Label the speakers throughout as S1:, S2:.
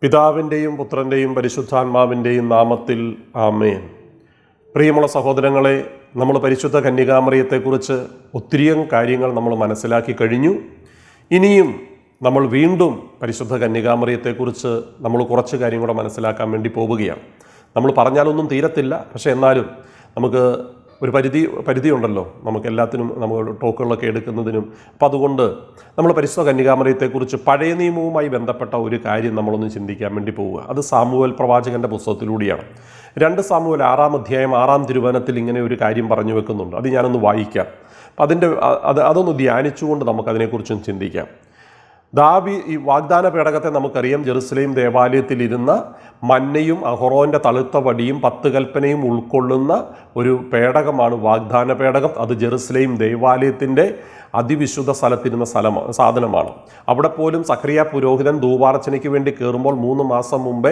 S1: പിതാവിൻ്റെയും പുത്രൻ്റെയും പരിശുദ്ധാത്മാവിൻ്റെയും നാമത്തിൽ ആമേൻ. പ്രിയമുള്ള സഹോദരങ്ങളെ, നമ്മൾ പരിശുദ്ധ കന്യകാമറിയത്തെക്കുറിച്ച് ഒത്തിരിയും കാര്യങ്ങൾ നമ്മൾ മനസ്സിലാക്കി കഴിഞ്ഞു. ഇനിയും നമ്മൾ വീണ്ടും പരിശുദ്ധ കന്യകാമറിയത്തെക്കുറിച്ച് നമ്മൾ കുറച്ച് കാര്യം കൂടെ മനസ്സിലാക്കാൻ വേണ്ടി പോവുകയാണ്. നമ്മൾ പറഞ്ഞാലൊന്നും തീരത്തില്ല, പക്ഷേ എന്നാലും നമുക്ക് ഒരു പരിധി ഉണ്ടല്ലോ നമുക്ക് എല്ലാത്തിനും, നമ്മൾ ടോക്കുകളൊക്കെ എടുക്കുന്നതിനും. അപ്പോൾ അതുകൊണ്ട് നമ്മൾ പരിശുദ്ധ കന്യകാമറിയത്തെക്കുറിച്ച് പഴയ നിയമവുമായി ബന്ധപ്പെട്ട ഒരു കാര്യം നമ്മളൊന്ന് ചിന്തിക്കാൻ വേണ്ടി പോവുക. അത് സാമുവേൽ പ്രവാചകൻ്റെ പുസ്തകത്തിലൂടെയാണ്. 2 സാമുവേൽ 6-ാം അധ്യായം 6-ാം തിരുവചനത്തിൽ ഇങ്ങനെ ഒരു കാര്യം പറഞ്ഞു വെക്കുന്നുണ്ട്. അത് ഞാനൊന്ന് വായിക്കാം. അപ്പം അതൊന്ന് ധ്യാനിച്ചുകൊണ്ട് നമുക്കതിനെക്കുറിച്ചും ചിന്തിക്കാം. ഈ വാഗ്ദാന പേടകത്തെ നമുക്കറിയാം, ജെറുസലേം ദേവാലയത്തിലിരുന്ന മന്നയും അഹറോൻ്റെ തളുത്ത വടിയും 10 കൽപ്പനയും ഉൾക്കൊള്ളുന്ന ഒരു പേടകമാണ് വാഗ്ദാന പേടകം. അത് ജെറുസലേം ദേവാലയത്തിൻ്റെ അതിവിശുദ്ധ സ്ഥലത്തിരുന്ന സാധനമാണ്. അവിടെ പോലും സഖറിയ പുരോഹിതൻ ധൂപാർച്ചനയ്ക്ക് വേണ്ടി കയറുമ്പോൾ 3 മാസം മുമ്പേ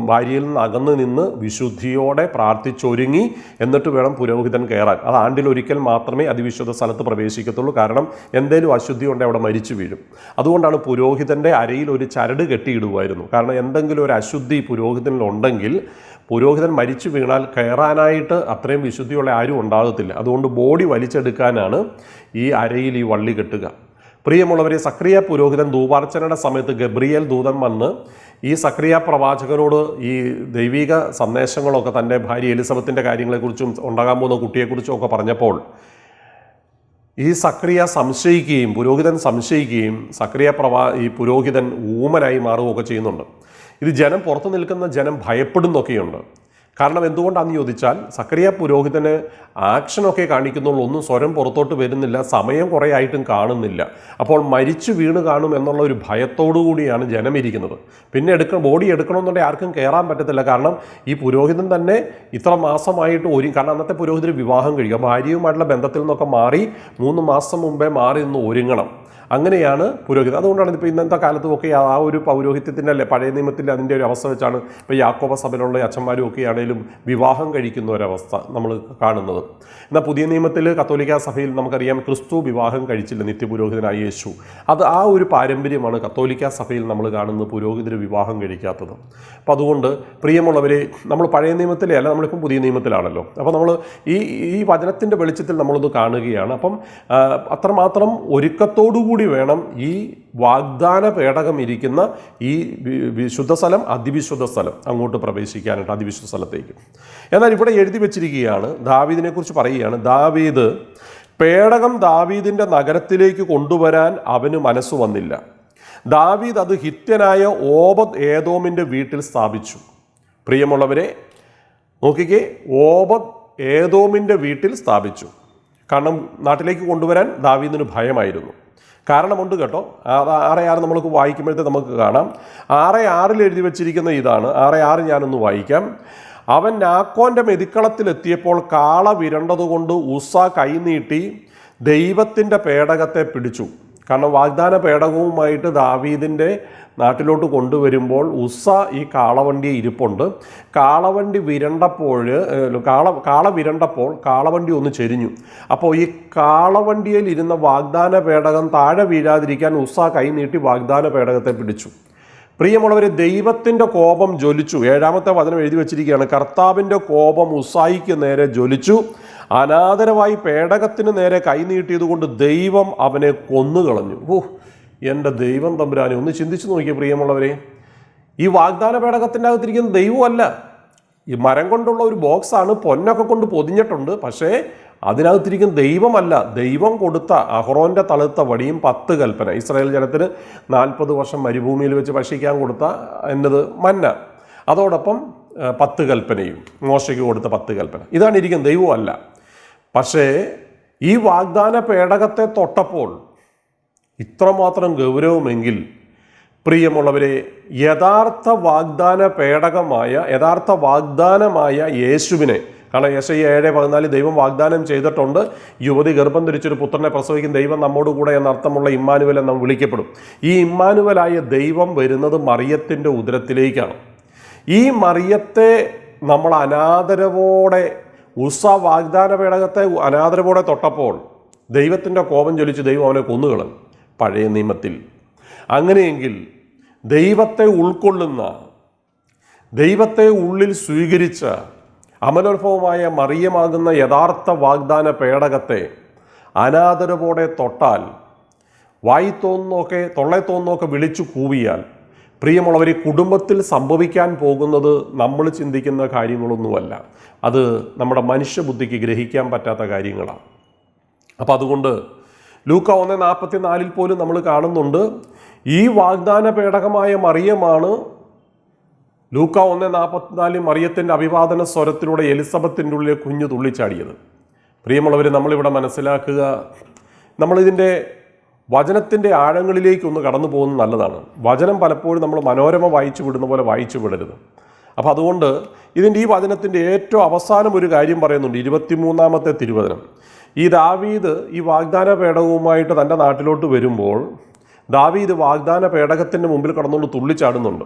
S1: ഭാര്യയിൽ നിന്ന് അകന്ന് നിന്ന് വിശുദ്ധിയോടെ പ്രാർത്ഥിച്ചൊരുങ്ങി എന്നിട്ട് വേണം പുരോഹിതൻ കയറാൻ. അത് ആണ്ടിലൊരിക്കൽ മാത്രമേ അതിവിശുദ്ധ സ്ഥലത്ത് പ്രവേശിക്കത്തുള്ളൂ. കാരണം എന്തെങ്കിലും അശുദ്ധി ഉണ്ടെങ്കിൽ അവിടെ മരിച്ചു വീഴും. അതുകൊണ്ടാണ് പുരോഹിതൻ്റെ അരയിൽ ഒരു ചരട് കെട്ടിയിടുമായിരുന്നു. കാരണം എന്തെങ്കിലും ഒരു അശുദ്ധി പുരോഹിതനിലുണ്ടെങ്കിൽ പുരോഹിതൻ മരിച്ചു വീണാൽ കയറാനായിട്ട് അത്രയും വിശുദ്ധിയുള്ള ആരും ഉണ്ടാകത്തില്ല. അതുകൊണ്ട് ബോഡി വലിച്ചെടുക്കാനാണ് ഈ അരയിൽ ഈ വള്ളി കെട്ടുക. പ്രിയമുള്ളവരെ, സഖറിയ പുരോഹിതൻ ധൂപാർച്ചനയുടെ സമയത്ത് ഗബ്രിയേൽ ദൂതൻ വന്ന് ഈ സഖറിയ പ്രവാചകനോട് ഈ ദൈവിക സന്ദേശങ്ങളൊക്കെ തൻ്റെ ഭാര്യ എലിസബത്തിൻ്റെ കാര്യങ്ങളെക്കുറിച്ചും ഉണ്ടാകാൻ പോകുന്ന കുട്ടിയെക്കുറിച്ചും ഒക്കെ പറഞ്ഞപ്പോൾ ഈ സഖറിയ സംശയിക്കുകയും പുരോഹിതൻ സംശയിക്കുകയും ഈ പുരോഹിതൻ ഊമനായി മാറുകയൊക്കെ ചെയ്യുന്നുണ്ട്. ഇത് പുറത്തു നിൽക്കുന്ന ജനം ഭയപ്പെടുന്നൊക്കെയുണ്ട്. കാരണം എന്തുകൊണ്ടാണെന്ന് ചോദിച്ചാൽ സഖറിയ പുരോഹിതന് ആക്ഷനൊക്കെ കാണിക്കുന്നുള്ളൂ, ഒന്നും സ്വരം പുറത്തോട്ട് വരുന്നില്ല, സമയം കുറേ ആയിട്ടും കാണുന്നില്ല. അപ്പോൾ മരിച്ചു വീണ് കാണും എന്നുള്ള ഒരു ഭയത്തോടു കൂടിയാണ് ജനം ഇരിക്കുന്നത്. പിന്നെ ബോഡി എടുക്കണമെന്നുണ്ടെങ്കിൽ ആർക്കും കയറാൻ പറ്റത്തില്ല. കാരണം ഈ പുരോഹിതൻ തന്നെ ഇത്ര മാസമായിട്ട് കാരണം അന്നത്തെ പുരോഹിതർ വിവാഹം കഴിക്കുക, ഭാര്യയുമായിട്ടുള്ള ബന്ധത്തിൽ നിന്നൊക്കെ മാറി 3 മാസം മുമ്പേ മാറി നിന്ന് ഒരുങ്ങണം. അങ്ങനെയാണ് പുരോഹിതൻ. അതുകൊണ്ടാണ് ഇപ്പോൾ ഇന്നത്തെ കാലത്തുമൊക്കെ ആ ഒരു പൗരോഹിത്യത്തിൻ്റെ പഴയ നിയമത്തിൽ അതിൻ്റെ ഒരു അവസ്ഥ വെച്ചാണ് ഇപ്പോൾ യാക്കോബ സഭയിലുള്ള അച്ഛന്മാരും ഒക്കെ ആണെങ്കിലും വിവാഹം കഴിക്കുന്ന ഒരവസ്ഥ നമ്മൾ കാണുന്നത്. എന്നാൽ പുതിയ നിയമത്തിൽ കത്തോലിക്ക സഭയിൽ നമുക്കറിയാം ക്രിസ്തു വിവാഹം കഴിച്ചില്ല, നിത്യപുരോഹിതനായ യേശു. ആ ഒരു പാരമ്പര്യമാണ് കത്തോലിക്ക സഭയിൽ നമ്മൾ കാണുന്നത്, പുരോഹിതർ വിവാഹം കഴിക്കാത്തത്. അപ്പോൾ അതുകൊണ്ട് പ്രിയമുള്ളവരെ, നമ്മൾ പഴയ നിയമത്തിലേ അല്ല, നമ്മളിപ്പം പുതിയ നിയമത്തിലാണല്ലോ. അപ്പോൾ നമ്മൾ ഈ വചനത്തിൻ്റെ വെളിച്ചത്തിൽ നമ്മളൊന്ന് കാണുകയാണ്. അപ്പം അത്രമാത്രം ഒരുക്കത്തോടുകൂടി വേണം ഈ വാഗ്ദാന പേടകം ഇരിക്കുന്ന ഈ വിശുദ്ധ സ്ഥലം, അതിവിശുദ്ധ സ്ഥലം അങ്ങോട്ട് പ്രവേശിക്കാനായിട്ട്, അതിവിശുദ്ധ സ്ഥലത്തേക്ക്. എന്നാൽ ഇവിടെ എഴുതി വെച്ചിരിക്കുകയാണ്, ദാവീദിനെ കുറിച്ച് പറയുകയാണ്, ദാവീദ് പേടകം ദാവീദിൻ്റെ നഗരത്തിലേക്ക് കൊണ്ടുവരാൻ അവന് മനസ്സ് വന്നില്ല. ദാവീദ് അത് ഹിത്യനായ ഓബദ് ഏദോമിൻ്റെ വീട്ടിൽ സ്ഥാപിച്ചു. പ്രിയമുള്ളവരെ നോക്കിക്കേ, ഓബദ് ഏദോമിൻ്റെ വീട്ടിൽ സ്ഥാപിച്ചു. കാരണം നാട്ടിലേക്ക് കൊണ്ടുവരാൻ ദാവീദിന് ഭയമായിരുന്നു. കാരണമുണ്ട് കേട്ടോ. 6:6 നമ്മൾക്ക് വായിക്കുമ്പോഴത്തെ നമുക്ക് കാണാം. 6:6 എഴുതി വെച്ചിരിക്കുന്ന ഇതാണ്. 6:6 ഞാനൊന്ന് വായിക്കാം. അവൻ നാക്കോൻ്റെ മെതിക്കളത്തിലെത്തിയപ്പോൾ കാള വിരണ്ടതുകൊണ്ട് ഉസ്സ കൈനീട്ടി ദൈവത്തിൻ്റെ പേടകത്തെ പിടിച്ചു. കാരണം വാഗ്ദാന പേടകവുമായിട്ട് ദാവീദിൻ്റെ നാട്ടിലോട്ട് കൊണ്ടുവരുമ്പോൾ ഉസ്സ ഈ കാളവണ്ടിയെ ഇരിപ്പുണ്ട്. കാളവണ്ടി വിരണ്ടപ്പോൾ കാളവണ്ടി ഒന്ന് ചെരിഞ്ഞു. അപ്പോൾ ഈ കാളവണ്ടിയിൽ ഇരുന്ന വാഗ്ദാന പേടകം താഴെ വീഴാതിരിക്കാൻ ഉസ്സ കൈനീട്ടി വാഗ്ദാന പേടകത്തെ പിടിച്ചു. പ്രിയമുള്ളവരെ, ദൈവത്തിൻ്റെ കോപം ജ്വലിച്ചു. 7-ാമത്തെ വചനം എഴുതി വച്ചിരിക്കുകയാണ്, കർത്താവിൻ്റെ കോപം ഉസ്സായിക്ക് നേരെ ജ്വലിച്ചു. അനാദരവായി പേടകത്തിന് നേരെ കൈനീട്ടിയതുകൊണ്ട് ദൈവം അവനെ കൊന്നുകളഞ്ഞു. എൻ്റെ ദൈവം തമ്പുരാനെ, ഒന്ന് ചിന്തിച്ചു നോക്കിയ പ്രിയമുള്ളവരെ, ഈ വാഗ്ദാന പേടകത്തിൻ്റെ അകത്തിരിക്കുന്ന ദൈവമല്ല, ഈ മരം കൊണ്ടുള്ള ഒരു ബോക്സാണ്, പൊന്നൊക്കെ കൊണ്ട് പൊതിഞ്ഞിട്ടുണ്ട്. പക്ഷേ അതിനകത്തിരിക്കുന്ന ദൈവമല്ല. ദൈവം കൊടുത്ത അഹറോൻ്റെ തളുത്ത വടിയും 10 കൽപ്പന, ഇസ്രായേൽ ജനത്തിന് 40 വർഷം മരുഭൂമിയിൽ വെച്ച് ഭക്ഷിക്കാൻ കൊടുത്ത മന്ന, അതോടൊപ്പം 10 കൽപ്പനയും, മോശയ്ക്ക് കൊടുത്ത 10 കൽപ്പന, ഇതാണ് ഇരിക്കുന്നത്, ദൈവമല്ല. പക്ഷേ ഈ വാഗ്ദാന പേടകത്തെ തൊട്ടപ്പോൾ ഇത്രമാത്രം ഗൗരവമെങ്കിൽ പ്രിയമുള്ളവരെ, യഥാർത്ഥ വാഗ്ദാനമായ യേശുവിനെ, കാരണം യെശയ്യാ 7:14 ദൈവം വാഗ്ദാനം ചെയ്തിട്ടുണ്ട്, യുവതി ഗർഭം ധരിച്ചൊരു പുത്രനെ പ്രസവിക്കും, ദൈവം നമ്മോട് കൂടെ എന്നർത്ഥമുള്ള ഇമ്മാനുവൽ എന്ന് വിളിക്കപ്പെടും. ഈ ഇമ്മാനുവലായ ദൈവം വരുന്നത് മറിയത്തിൻ്റെ ഉദരത്തിലേക്കാണ്. ഈ മറിയത്തെ നമ്മൾ അനാദരവോടെ വാഗ്ദാന പേടകത്തെ അനാദരവോടെ തൊട്ടപ്പോൾ ദൈവത്തിൻ്റെ കോപം ജ്വലിച്ച് ദൈവം അവനെ കൊന്നുകളഞ്ഞു പഴയ നിയമത്തിൽ. അങ്ങനെയെങ്കിൽ ദൈവത്തെ ഉൾക്കൊള്ളുന്ന, ദൈവത്തെ ഉള്ളിൽ സ്വീകരിച്ച അമലോത്ഭവമായ മറിയമാകുന്ന യഥാർത്ഥ വാഗ്ദാന പേടകത്തെ അനാദരവോടെ തൊട്ടാൽ, വായി തോന്നുന്നൊക്കെ തൊള്ളെ തോന്നുന്നൊക്കെ വിളിച്ചു കൂവിയാൽ, പ്രിയമുള്ളവർ, കുടുംബത്തിൽ സംഭവിക്കാൻ പോകുന്നത് നമ്മൾ ചിന്തിക്കുന്ന കാര്യങ്ങളൊന്നുമല്ല. അത് നമ്മുടെ മനുഷ്യബുദ്ധിക്ക് ഗ്രഹിക്കാൻ പറ്റാത്ത കാര്യങ്ങളാണ്. അപ്പം അതുകൊണ്ട് ലൂക്ക 1:44 പോലും നമ്മൾ കാണുന്നുണ്ട്, ഈ വാഗ്ദാന പേടകമായ മറിയമാണ് ലൂക്ക 1:44 മറിയത്തിൻ്റെ അഭിവാദന സ്വരത്തിലൂടെ എലിസബത്തിൻ്റെ ഉള്ളിൽ കുഞ്ഞു തുള്ളിച്ചാടിയത്. പ്രിയമുള്ളവർ, നമ്മളിവിടെ മനസ്സിലാക്കുക, നമ്മളിതിൻ്റെ വചനത്തിൻ്റെ ആഴങ്ങളിലേക്കൊന്ന് കടന്നു പോകുന്നത് നല്ലതാണ്. വചനം പലപ്പോഴും നമ്മൾ മനോരമ വായിച്ചു വിടുന്ന പോലെ വായിച്ചു വിടരുത്. അപ്പോൾ അതുകൊണ്ട് ഈ വചനത്തിൻ്റെ ഏറ്റവും അവസാനം ഒരു കാര്യം പറയുന്നുണ്ട്. 23-ാമത്തെ തിരുവചനം. ഈ ദാവീദ് ഈ വാഗ്ദാന പേടകവുമായിട്ട് തൻ്റെ നാട്ടിലോട്ട് വരുമ്പോൾ ദാവീദ് വാഗ്ദാന പേടകത്തിൻ്റെ മുമ്പിൽ കടന്നുകൊണ്ട് തുള്ളിച്ചാടുന്നുണ്ട്.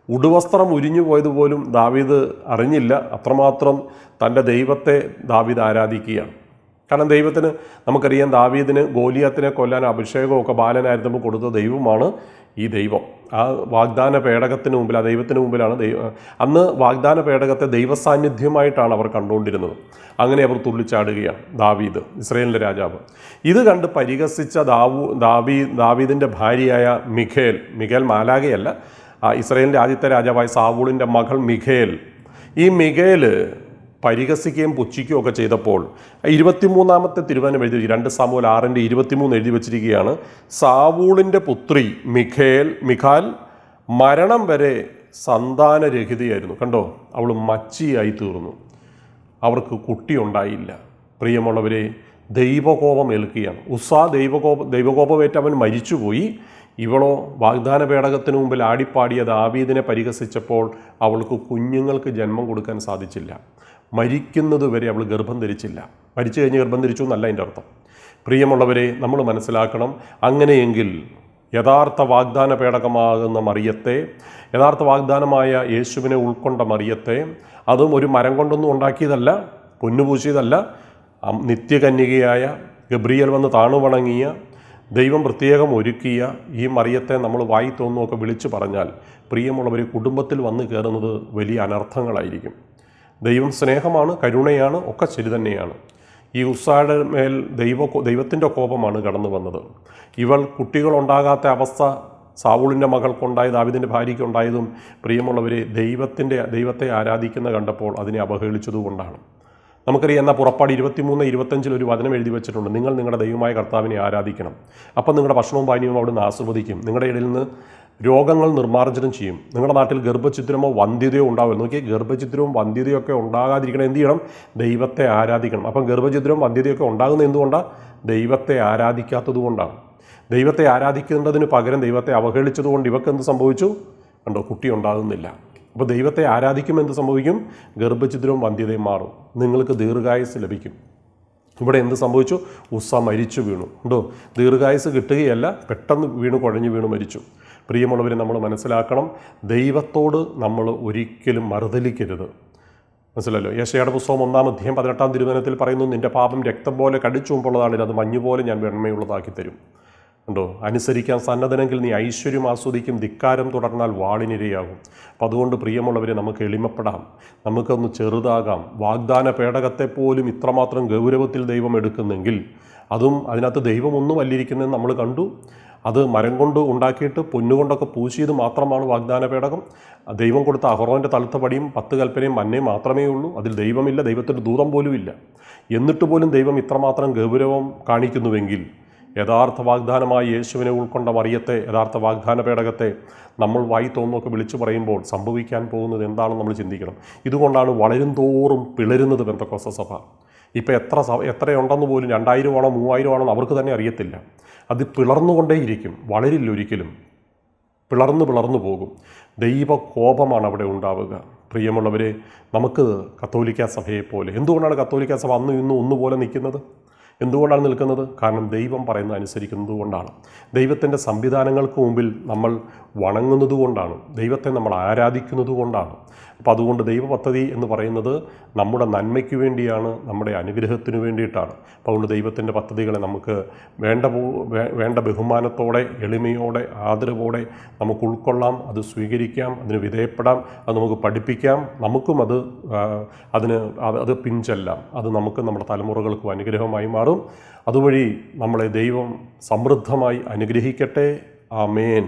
S1: ഉടുവസ്ത്രം ഉരിഞ്ഞു പോയതുപോലും ദാവീദ് അറിഞ്ഞില്ല. അത്രമാത്രം തൻ്റെ ദൈവത്തെ ദാവീദ് ആരാധിക്കുകയാണ്. കാരണം ദൈവത്തിന്, നമുക്കറിയാം, ദാവീദിന് ഗോലിയാത്തിനെ കൊല്ലാൻ അഭിഷേകമൊക്കെ ബാലനായിരുന്നപ്പോൾ കൊടുത്ത ദൈവമാണ് ഈ ദൈവം. ആ വാഗ്ദാന പേടകത്തിന് മുമ്പിൽ, ആ ദൈവത്തിന് മുമ്പിലാണ് അന്ന് വാഗ്ദാന പേടകത്തെ ദൈവസാന്നിധ്യമായിട്ടാണ് അവർ കണ്ടുകൊണ്ടിരുന്നത്. അങ്ങനെ അവർ തുള്ളിച്ചാടുകയാണ്. ദാവീദ്, ഇസ്രായേലിൻ്റെ രാജാവ്, ഇത് കണ്ട് പരിഹസിച്ച ദാവീദിൻ്റെ ഭാര്യയായ മിഖേൽ മാലാഖയല്ല, ഇസ്രായേലിൻ്റെ ആദ്യത്തെ രാജാവായ സാവൂളിൻ്റെ മകൾ മിഖേൽ. ഈ മിഖേൽ പരിഹസിക്കുകയും പുച്ഛിക്കുകയും ഒക്കെ ചെയ്തപ്പോൾ 23-ാമത്തെ തിരുവചനം എഴുതി, 2 സാമുവേൽ 6:23 എഴുതി വച്ചിരിക്കുകയാണ്, സാവൂളിൻ്റെ പുത്രി മിഖാൽ മരണം വരെ സന്താനരഹിതയായിരുന്നു. കണ്ടോ, അവൾ മച്ചിയായി തീർന്നു, അവർക്ക് കുട്ടിയുണ്ടായില്ല. പ്രിയമുള്ളവരെ, ദൈവകോപം ഏൽക്കുകയാണ്. ദൈവകോപമേറ്റ് അവൻ മരിച്ചുപോയി. ഇവളോ വാഗ്ദാന പേടകത്തിന് മുമ്പിൽ ആടിപ്പാടിയ ദാവീദിനെ പരിഹസിച്ചപ്പോൾ അവൾക്ക് കുഞ്ഞുങ്ങൾക്ക് ജന്മം കൊടുക്കാൻ സാധിച്ചില്ല. മരിക്കുന്നത് വരെ അവൾ ഗർഭം ധരിച്ചില്ല. മരിച്ചു കഴിഞ്ഞ് ഗർഭം ധരിച്ചു എന്നല്ല അതിൻ്റെ അർത്ഥം. പ്രിയമുള്ളവരെ, നമ്മൾ മനസ്സിലാക്കണം, അങ്ങനെയെങ്കിൽ യഥാർത്ഥ വാഗ്ദാന പേടകമാകുന്ന മറിയത്തെ, യഥാർത്ഥ വാഗ്ദാനമായ യേശുവിനെ ഉൾക്കൊണ്ട മറിയത്തെ, അതും ഒരു മരം കൊണ്ടൊന്നും ഉണ്ടാക്കിയതല്ല, പൊന്നുപൂശിയതല്ല, നിത്യകന്യകയായ ഗബ്രിയേൽ വന്ന് താണുവണങ്ങിയ, ദൈവം പ്രത്യേകം ഒരുക്കിയ ഈ മറിയത്തെ നമ്മൾ വായി തോന്നുമൊക്കെ വിളിച്ചു പറഞ്ഞാൽ, പ്രിയമുള്ളവർ, കുടുംബത്തിൽ വന്ന് കയറുന്നത് വലിയ അനർത്ഥങ്ങളായിരിക്കും. ദൈവം സ്നേഹമാണ്, കരുണയാണ്, ഒക്കെ ശരി തന്നെയാണ്. ഈ ഉസ്സായുടെ മേൽ ദൈവത്തിൻ്റെ കോപമാണ് കടന്നു വന്നത്. ഇവൾ കുട്ടികളുണ്ടാകാത്ത അവസ്ഥ സാവൂളിൻ്റെ മകൾക്കുണ്ടായി, ദാവീദിൻ്റെ ഭാര്യയ്ക്കുണ്ടായതും പ്രിയമുള്ളവരെ ദൈവത്തെ ആരാധിക്കുന്ന കണ്ടപ്പോൾ അതിനെ അവഹേളിച്ചതുകൊണ്ടാണ്. നമുക്കറിയാം, എന്നാൽ പുറപ്പാട് 23:25 ഒരു വചനം എഴുതി വെച്ചിട്ടുണ്ട്, നിങ്ങൾ നിങ്ങളുടെ ദൈവമായ കർത്താവിനെ ആരാധിക്കണം, അപ്പം നിങ്ങളുടെ ഭക്ഷണവും പാനീയവും അവിടുന്ന് ആസ്വദിക്കും, നിങ്ങളുടെ ഇടയിൽ നിന്ന് രോഗങ്ങൾ നിർമ്മാർജ്ജനം ചെയ്യും, നിങ്ങളുടെ നാട്ടിൽ ഗർഭഛിദ്രമോ വന്ധ്യതയോ ഉണ്ടാവും. നോക്കി, ഗർഭഛിദ്രവും വന്ധ്യതയൊക്കെ ഉണ്ടാകാതിരിക്കണം, എന്ത് ചെയ്യണം? ദൈവത്തെ ആരാധിക്കണം. അപ്പം ഗർഭഛിദ്രവും വന്ധ്യതയൊക്കെ ഉണ്ടാകുന്നത് എന്തുകൊണ്ടാണ്? ദൈവത്തെ ആരാധിക്കാത്തത് കൊണ്ടാണ്. ദൈവത്തെ ആരാധിക്കേണ്ടതിന് പകരം ദൈവത്തെ അവഹേളിച്ചതുകൊണ്ട് ഇവർക്ക് എന്ത് സംഭവിച്ചു? കണ്ടോ, കുട്ടി ഉണ്ടാകുന്നില്ല. അപ്പോൾ ദൈവത്തെ ആരാധിക്കുമെന്ത് സംഭവിക്കും? ഗർഭഛിദ്രവും വന്ധ്യതയും മാറും, നിങ്ങൾക്ക് ദീർഘായുസ് ലഭിക്കും. ഇവിടെ എന്ത് സംഭവിച്ചു? ഉസ്സ മരിച്ചു വീണു. ഉണ്ടോ, ദീർഘായുസ് കിട്ടുകയല്ല, പെട്ടെന്ന് കുഴഞ്ഞു വീണു മരിച്ചു. പ്രിയമുള്ളവരെ, നമ്മൾ മനസ്സിലാക്കണം, ദൈവത്തോട് നമ്മൾ ഒരിക്കലും മറുതലിക്കരുത്. മനസ്സിലല്ലോ. യെശയ്യായുടെ പുസ്തകം 1-ാം അധ്യായം 18-ാം തിരുവചനത്തിൽ പറയുന്നു, നിന്റെ പാപം രക്തം പോലെ കടിച്ചുമ്പോഴതാണ്, അത് മഞ്ഞുപോലെ ഞാൻ വെണ്മയുള്ളതാക്കി തരും. ഉണ്ടോ, അനുസരിക്കാൻ സന്നദ്ധനെങ്കിൽ നീ ഐശ്വര്യം ആസ്വദിക്കും, ധിക്കാരം തുടർന്നാൽ വാളിനിരയാകും. അപ്പം അതുകൊണ്ട് പ്രിയമുള്ളവരെ, നമുക്ക് എളിമപ്പെടാം, നമുക്കൊന്ന് ചെറുതാകാം. വാഗ്ദാന പേടകത്തെ പോലും ഇത്രമാത്രം ഗൗരവത്തിൽ ദൈവം എടുക്കുന്നെങ്കിൽ, അതും അതിനകത്ത് ദൈവമൊന്നും അല്ലിരിക്കുന്നതെന്ന് നമ്മൾ കണ്ടു. അത് മരം കൊണ്ട് ഉണ്ടാക്കിയിട്ട് പൊന്നുകൊണ്ടൊക്കെ പൂശിയത് മാത്രമാണ് വാഗ്ദാന പേടകം. ദൈവം കൊടുത്ത അഹറോൻ്റെ തളുത്ത പടിയും 10 കൽപ്പനയും മന്നയും മാത്രമേ ഉള്ളൂ. അതിൽ ദൈവമില്ല, ദൈവത്തിൻ്റെ ദൂതം പോലും ഇല്ല. എന്നിട്ട് പോലും ദൈവം ഇത്രമാത്രം ഗൗരവം കാണിക്കുന്നുവെങ്കിൽ, യഥാർത്ഥ വാഗ്ദാനമായി യേശുവിനെ ഉൾക്കൊണ്ട മറിയത്തെ, യഥാർത്ഥ വാഗ്ദാന പേടകത്തെ നമ്മൾ വായി തോന്നൊക്കെ വിളിച്ചു പറയുമ്പോൾ സംഭവിക്കാൻ പോകുന്നത് എന്താണെന്ന് നമ്മൾ ചിന്തിക്കണം. ഇതുകൊണ്ടാണ് വളരും തോറും പിളരുന്നത് പെന്തക്കോസ്ത സഭ. ഇപ്പോൾ എത്രയുണ്ടെന്ന് പോലും 2000 ആണോ 3000 ആണോ അവർക്ക് തന്നെ അറിയത്തില്ല. അത് പിളർന്നുകൊണ്ടേയിരിക്കും, വളരില്ല ഒരിക്കലും, പിളർന്നു പോകും. ദൈവകോപമാണ് അവിടെ ഉണ്ടാവുക. പ്രിയമുള്ളവരെ, നമുക്ക് കത്തോലിക്ക സഭയെപ്പോലെ, എന്തുകൊണ്ടാണ് കത്തോലിക്ക സഭ അന്നും ഇന്നും ഒന്നുപോലെ നിൽക്കുന്നത്? എന്തുകൊണ്ടാണ് നിൽക്കുന്നത്? കാരണം ദൈവം പറയുന്നത് അനുസരിക്കുന്നത് കൊണ്ടാണ്. ദൈവത്തിൻ്റെ സംവിധാനങ്ങൾക്ക് മുമ്പിൽ നമ്മൾ വണങ്ങുന്നത് കൊണ്ടാണ്. ദൈവത്തെ നമ്മൾ ആരാധിക്കുന്നത് കൊണ്ടാണ്. അപ്പോൾ അതുകൊണ്ട് ദൈവ പദ്ധതി എന്ന് പറയുന്നത് നമ്മുടെ നന്മയ്ക്ക് വേണ്ടിയാണ്, നമ്മുടെ അനുഗ്രഹത്തിന് വേണ്ടിയിട്ടാണ്. അപ്പോൾ അതുകൊണ്ട് ദൈവത്തിൻ്റെ പദ്ധതികളെ നമുക്ക് വേണ്ട ബഹുമാനത്തോടെ, എളിമയോടെ, ആദരവോടെ നമുക്ക് ഉൾക്കൊള്ളാം, അത് സ്വീകരിക്കാം, അതിന് വിധേയപ്പെടാം, അത് നമുക്ക് പഠിപ്പിക്കാം, നമുക്കും അത് പിഞ്ചെല്ലാം. അത് നമുക്ക് നമ്മുടെ തലമുറകൾക്കും അനുഗ്രഹമായി മാറും. അതുവഴി നമ്മളെ ദൈവം സമൃദ്ധമായി അനുഗ്രഹിക്കട്ടെ. ആമേൻ.